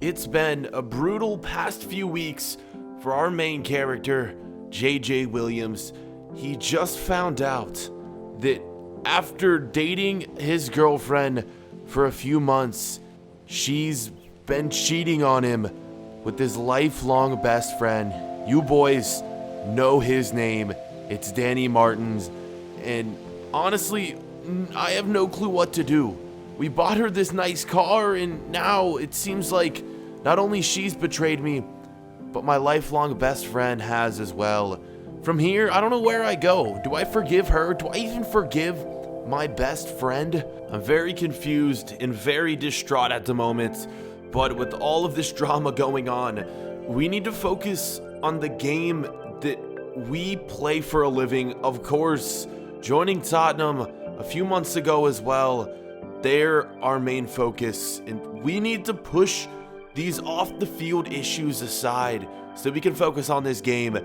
It's been a brutal past few weeks for our main character, JJ Williams. He just found out that after dating his girlfriend for a few months, she's been cheating on him with his lifelong best friend. You boys know his name. It's Danny Martins. And honestly, I have no clue what to do. We bought her this nice car, and now it seems like not only she's betrayed me, but my lifelong best friend has as well. From here, I don't know where I go. Do I forgive her? Do I even forgive my best friend? I'm very confused and very distraught at the moment, but with all of this drama going on, we need to focus on the game that we play for a living. Of course, joining Tottenham a few months ago as well, they're our main focus, and we need to push these off the field issues aside so we can focus on this game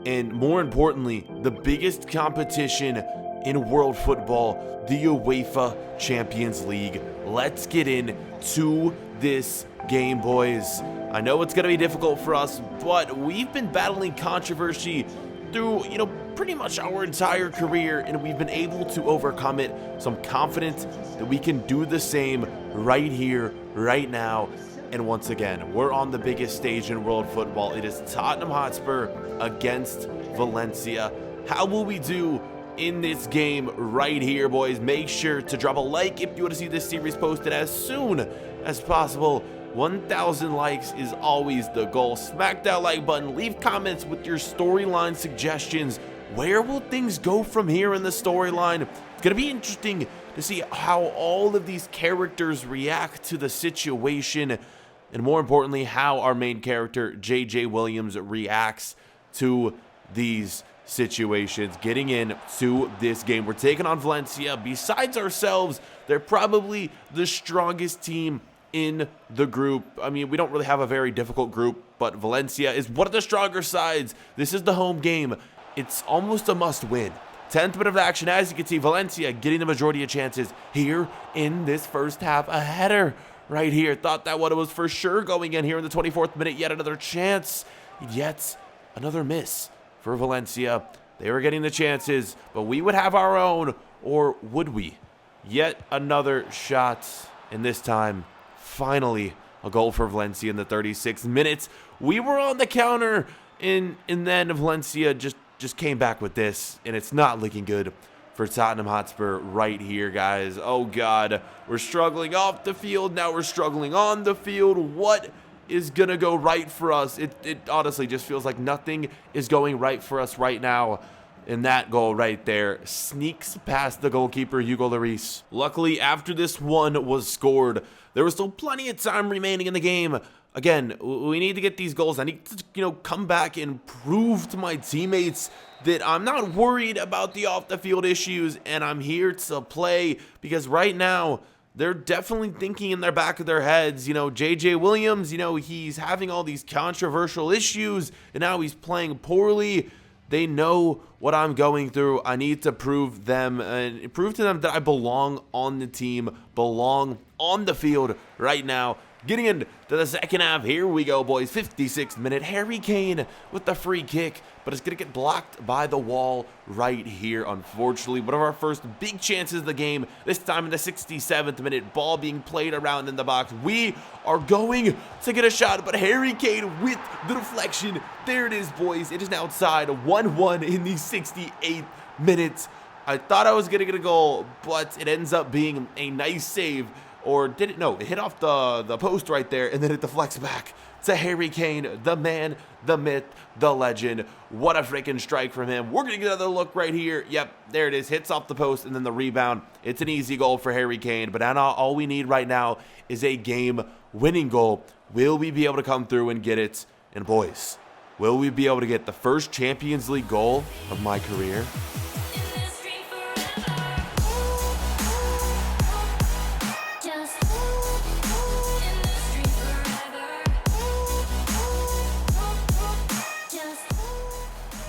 and, more importantly, the biggest competition in world football, the UEFA Champions League. Let's get into this game, boys. I know it's going to be difficult for us, but we've been battling controversy through, pretty much our entire career, and we've been able to overcome it. So I'm confident that we can do the same right here, right now. And once again, we're on the biggest stage in world football. It is Tottenham Hotspur against Valencia. How will we do in this game right here, boys? Make sure to drop a like if you want to see this series posted as soon as possible. 1,000 likes is always the goal. Smack that like button. Leave comments with your storyline suggestions. Where will things go from here in the storyline? It's going to be interesting to see how all of these characters react to the situation, and more importantly, how our main character, JJ Williams, reacts to these situations. Getting into this game, we're taking on Valencia. Besides ourselves, they're probably the strongest team in the group. I mean, we don't really have a very difficult group, but Valencia is one of the stronger sides. This is the home game. It's almost a must-win. 10th minute of action. As you can see, Valencia getting the majority of chances here in this first half. A header right here. Thought that one was for sure going in here in the 24th minute. Yet another chance. Yet another miss for Valencia. They were getting the chances, but we would have our own, or would we? Yet another shot, and this time, finally, a goal for Valencia in the 36th minute. We were on the counter, and then Valencia just came back with this, and it's not looking good for Tottenham Hotspur right here, guys. Oh, God. We're struggling off the field. Now we're struggling on the field. What is going to go right for us? It honestly just feels like nothing is going right for us right now. And that goal right there sneaks past the goalkeeper, Hugo Lloris. Luckily, after this one was scored, there was still plenty of time remaining in the game. Again, we need to get these goals. I need to, come back and prove to my teammates that I'm not worried about the off-the-field issues, and I'm here to play, because right now, they're definitely thinking in their back of their heads, JJ Williams, he's having all these controversial issues, and now he's playing poorly. They know what I'm going through. I need to prove to them that I belong on the team, belong on the field right now. Getting into the second half, here we go, boys. 56th minute, Harry Kane with the free kick, but it's going to get blocked by the wall right here, unfortunately. One of our first big chances of the game, this time in the 67th minute, ball being played around in the box. We are going to get a shot, but Harry Kane with the deflection. There it is, boys. It is now outside, 1-1 in the 68th minute. I thought I was going to get a goal, but it ends up being a nice save. Or did it? No, it hit off the post right there, and then it deflects back to Harry Kane, the man, the myth, the legend. What a freaking strike from him. We're going to get another look right here. Yep, there it is. Hits off the post, and then the rebound. It's an easy goal for Harry Kane, but now all we need right now is a game-winning goal. Will we be able to come through and get it? And boys, will we be able to get the first Champions League goal of my career?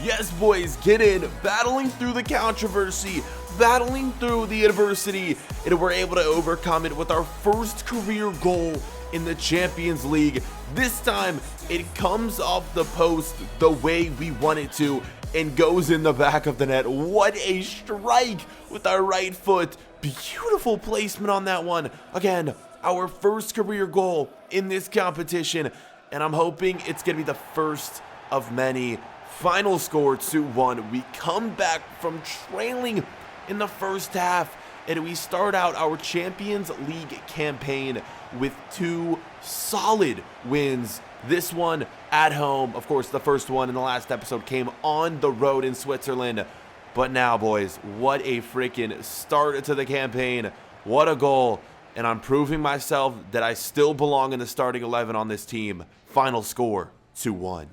Yes, boys, get in, battling through the controversy, battling through the adversity, and we're able to overcome it with our first career goal in the Champions League. This time, it comes off the post the way we want it to and goes in the back of the net. What a strike with our right foot. Beautiful placement on that one. Again, our first career goal in this competition, and I'm hoping it's going to be the first of many. Final score 2-1. We come back from trailing in the first half, and we start out our Champions League campaign with 2 solid wins. This one at home, of course, the first one in the last episode came on the road in Switzerland. But now, boys, what a freaking start to the campaign. What a goal. And I'm proving myself that I still belong in the starting 11 on this team. Final score 2-1.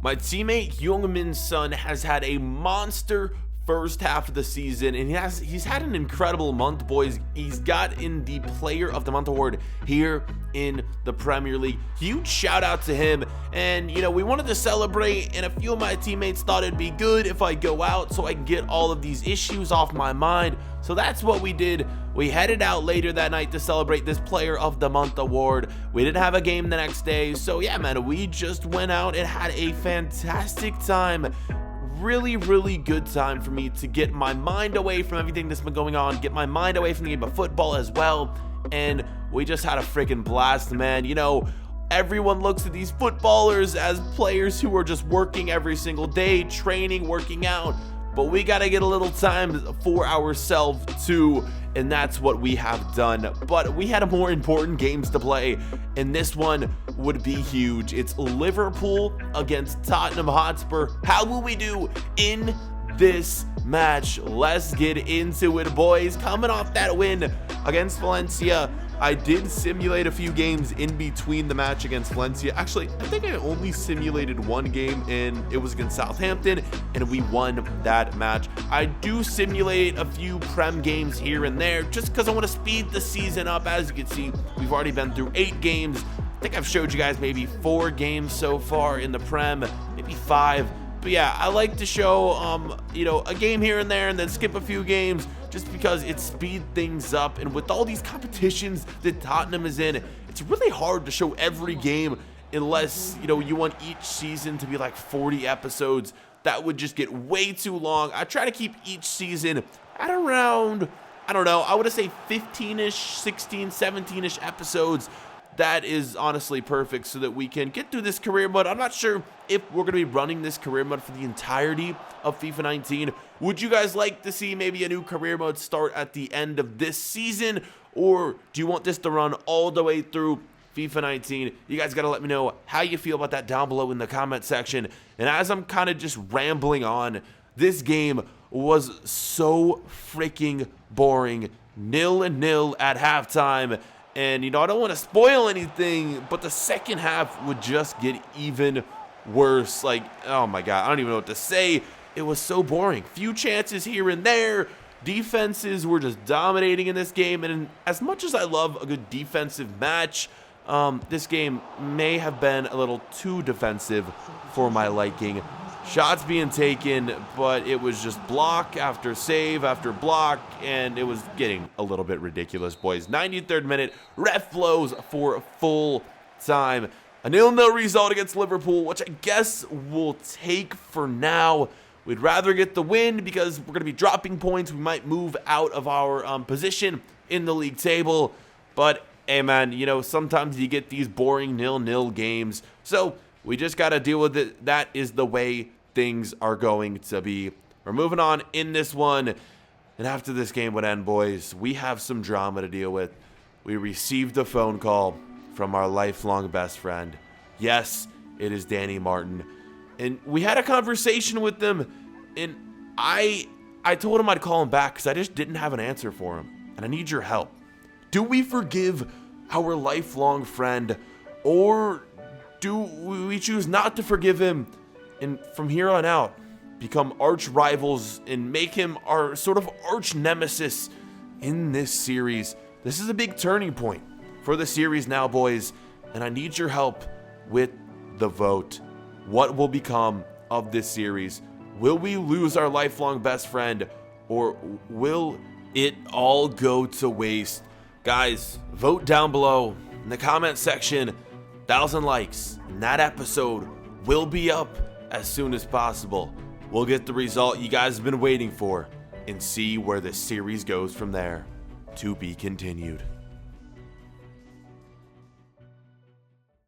My teammate Youngmin's son has had a monster first half of the season, and he's had an incredible month, boys. He's got in the Player of the Month award here in the Premier League. Huge shout out to him. And you know, we wanted to celebrate, and a few of my teammates thought it'd be good if I go out so I can get all of these issues off my mind. So that's what we did. We headed out later that night to celebrate this Player of the Month award. We didn't have a game the next day, so yeah, man, we just went out and had a fantastic time. Really good time for me to get my mind away from everything that's been going on, get my mind away from the game of football as well, and we just had a freaking blast, man. You know, everyone looks at these footballers as players who are just working every single day, training, working out, but we gotta get a little time for ourselves too, and that's what we have done. But we had more important games to play, and this one would be huge. It's Liverpool against Tottenham Hotspur. How will we do in this match? Let's get into it, boys. Coming off that win against Valencia, I did simulate a few games in between the match against Valencia. Actually, I think I only simulated one game, and it was against Southampton, and we won that match. I do simulate a few Prem games here and there just because I want to speed the season up. As you can see, we've already been through 8 games. I think I've showed you guys maybe 4 games so far in the Prem, maybe 5. But yeah, I like to show, you know, a game here and there and then skip a few games just because it speeds things up. And with all these competitions that Tottenham is in, it's really hard to show every game unless, you know, you want each season to be like 40 episodes. That would just get way too long. I try to keep each season at around, I don't know, I would say 15-ish, 16, 17-ish episodes. That is honestly perfect so that we can get through this career mode. I'm not sure if we're going to be running this career mode for the entirety of FIFA 19. Would you guys like to see maybe a new career mode start at the end of this season? Or do you want this to run all the way through FIFA 19? You guys got to let me know how you feel about that down below in the comment section. And as I'm kind of just rambling on, this game was so freaking boring. 0-0 at halftime. And, you know, I don't want to spoil anything, but the second half would just get even worse. Like, oh my God, I don't even know what to say. It was so boring. Few chances here and there. Defenses were just dominating in this game. And as much as I love a good defensive match, this game may have been a little too defensive for my liking. Shots being taken, but it was just block after save after block, and it was getting a little bit ridiculous, boys. 93rd minute, ref blows for full time. A 0-0 result against Liverpool, which I guess we'll take for now. We'd rather get the win because we're going to be dropping points. We might move out of our position in the league table. But, hey, man, you know, sometimes you get these boring 0-0 games. So we just got to deal with it. That is the way things are going to be. We're moving on in this one. And after this game would end, boys, we have some drama to deal with. We received a phone call from our lifelong best friend. Yes, it is Danny Martin. And we had a conversation with them. And I told him I'd call him back because I just didn't have an answer for him. And I need your help. Do we forgive our lifelong friend, or do we choose not to forgive him and from here on out become arch rivals and make him our sort of arch nemesis in this series? This is a big turning point for the series now, boys, and I need your help with the vote. What will become of this series? Will we lose our lifelong best friend, or will it all go to waste? Guys, vote down below in the comment section. 1,000 likes, and that episode will be up as soon as possible. We'll get the result you guys have been waiting for and see where this series goes from there. To be continued.